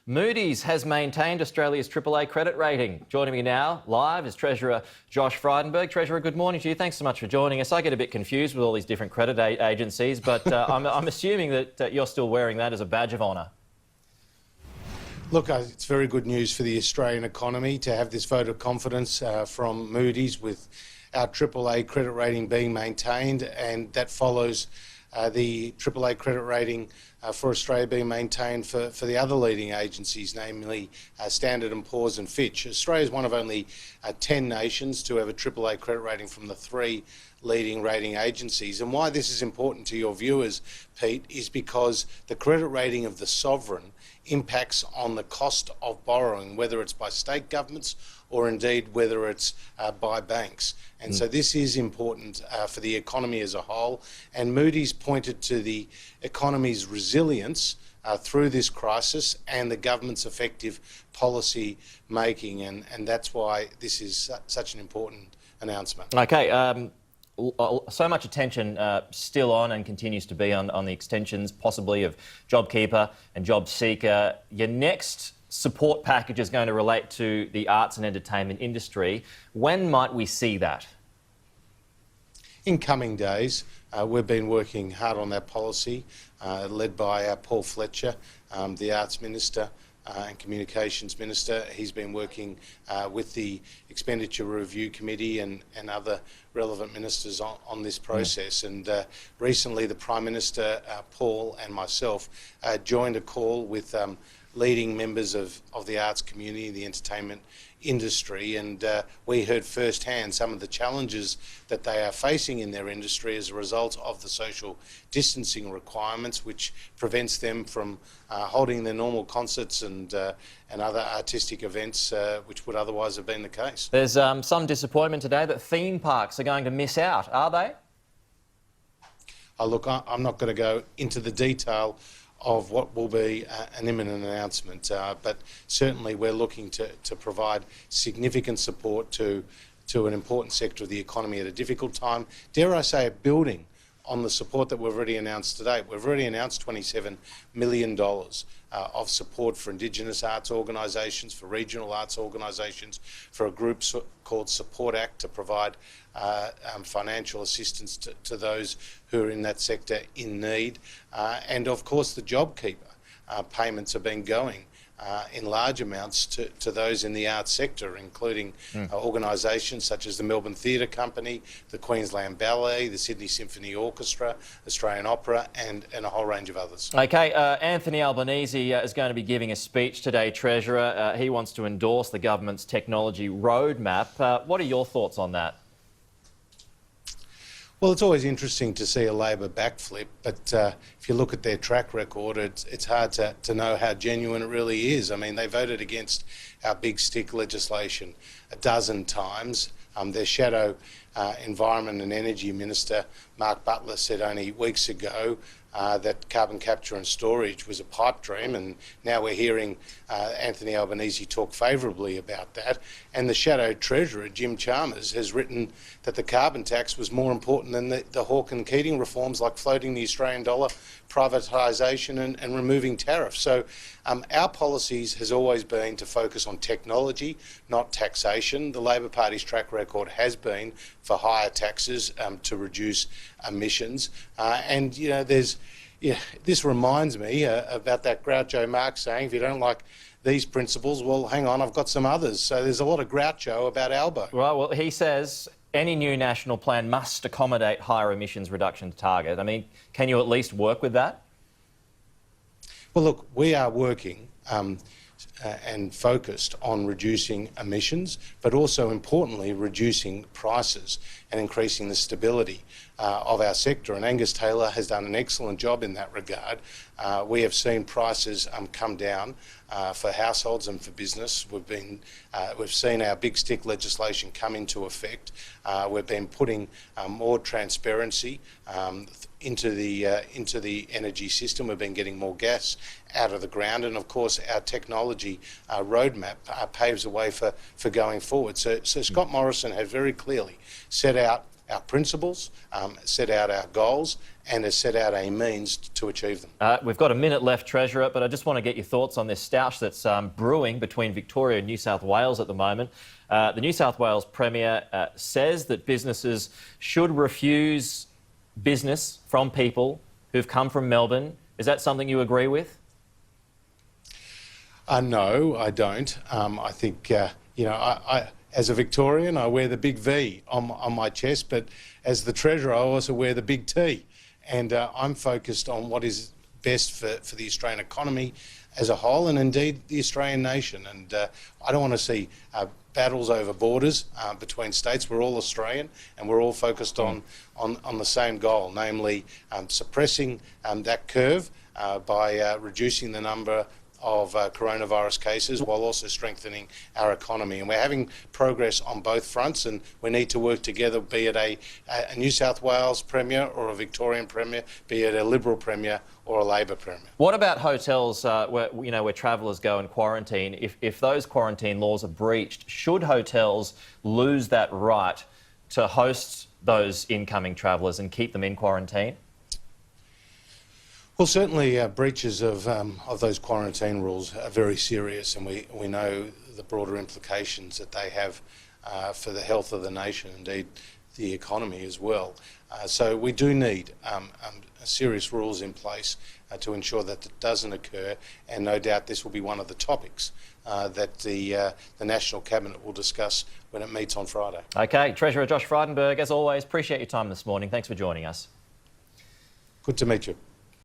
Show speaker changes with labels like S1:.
S1: Moody's has maintained Australia's AAA credit rating. Joining me now live is Treasurer Josh Frydenberg. Treasurer, good morning to you. Thanks so much for joining us. I get a bit confused with all these different credit agencies, but I'm assuming that you're still wearing that as a badge of honour.
S2: Look, it's very good news for the Australian economy to have this vote of confidence from Moody's with our AAA credit rating being maintained, and that follows the AAA credit rating for Australia being maintained for the other leading agencies, namely Standard & Poor's and Fitch. Australia is one of only 10 nations to have a AAA credit rating from the three leading rating agencies. And why this is important to your viewers, Pete, is because the credit rating of the sovereign impacts on the cost of borrowing, whether it's by state governments or indeed whether it's by banks. And so this is important for the economy as a whole. And Moody's pointed to the economy's resilience through this crisis and the government's effective policy making. And that's why this is such an important announcement.
S1: Okay. So much attention still on and continues to be on the extensions, possibly of JobKeeper and JobSeeker. Your next support package is going to relate to the arts and entertainment industry. When might we see that?
S2: In coming days. We've been working hard on that policy, led by Paul Fletcher, the Arts Minister and Communications Minister. He's been working with the Expenditure Review Committee and other relevant ministers on this process. And recently the Prime Minister, Paul, and myself joined a call with leading members of the arts community, the entertainment industry, and we heard firsthand some of the challenges that they are facing in their industry as a result of the social distancing requirements, which prevents them from holding their normal concerts and other artistic events which would otherwise have been the case.
S1: There's some disappointment today that theme parks are going to miss out, are they?
S2: Look, I'm not going to go into the detail of what will be an imminent announcement, but certainly we're looking to provide significant support to an important sector of the economy at a difficult time. Dare I say it, building on the support that we've already announced today. We've already announced $27 million of support for Indigenous arts organisations, for regional arts organisations, for a group called Support Act to provide financial assistance to those who are in that sector in need. And of course the JobKeeper payments have been going in large amounts to those in the arts sector, including organisations such as the Melbourne Theatre Company, the Queensland Ballet, the Sydney Symphony Orchestra, Australian Opera, and a whole range of others.
S1: Okay, Anthony Albanese is going to be giving a speech today, Treasurer. He wants to endorse the government's technology roadmap. What are your thoughts on that?
S2: Well, it's always interesting to see a Labor backflip, but if you look at their track record, it's hard to know how genuine it really is. I mean, they voted against our big stick legislation a dozen times. Their shadow Environment and Energy Minister, Mark Butler, said only weeks ago that carbon capture and storage was a pipe dream, and now we're hearing Anthony Albanese talk favourably about that. And the Shadow Treasurer, Jim Chalmers, has written that the carbon tax was more important than the Hawke and Keating reforms, like floating the Australian dollar, privatisation and removing tariffs. So our policies has always been to focus on technology, not taxation. The Labor Party's track record has been for higher taxes to reduce emissions. And, you know, this reminds me about that Groucho Marx saying, if you don't like these principles, well, hang on, I've got some others. So there's a lot of Groucho about Albo.
S1: Right, well, he says any new national plan must accommodate higher emissions reduction target. I mean, can you at least work with that?
S2: Well, look, we are working and focused on reducing emissions, but also importantly reducing prices and increasing the stability of our sector. And Angus Taylor has done an excellent job in that regard. We have seen prices come down for households and for business. We've seen our big stick legislation come into effect. We've been putting more transparency into the energy system. We've been getting more gas out of the ground, and of course our technology roadmap paves the way for going forward. So Scott Morrison has very clearly set out our principles, set out our goals, and has set out a means to achieve them.
S1: We've got a minute left, Treasurer, but I just want to get your thoughts on this stoush that's brewing between Victoria and New South Wales at the moment. The New South Wales Premier says that businesses should refuse business from people who've come from Melbourne. Is that something you agree with?
S2: No, I don't. I think, I as a Victorian, I wear the big V on my chest, but as the Treasurer, I also wear the big T. And I'm focused on what is best for the Australian economy as a whole, and indeed the Australian nation. And I don't want to see battles over borders between states. We're all Australian, and we're all focused on the same goal, namely suppressing that curve by reducing the number of coronavirus cases while also strengthening our economy. And we're having progress on both fronts, and we need to work together, be it a New South Wales Premier or a Victorian Premier, be it a Liberal Premier or a Labor Premier.
S1: What about hotels where travellers go and quarantine? If those quarantine laws are breached, should hotels lose that right to host those incoming travellers and keep them in quarantine?
S2: Well, certainly breaches of those quarantine rules are very serious, and we know the broader implications that they have for the health of the nation, indeed the economy as well. So we do need serious rules in place to ensure that it doesn't occur, and no doubt this will be one of the topics that the National Cabinet will discuss when it meets on Friday.
S1: Okay, Treasurer Josh Frydenberg, as always, appreciate your time this morning. Thanks for joining us.
S2: Good to meet you.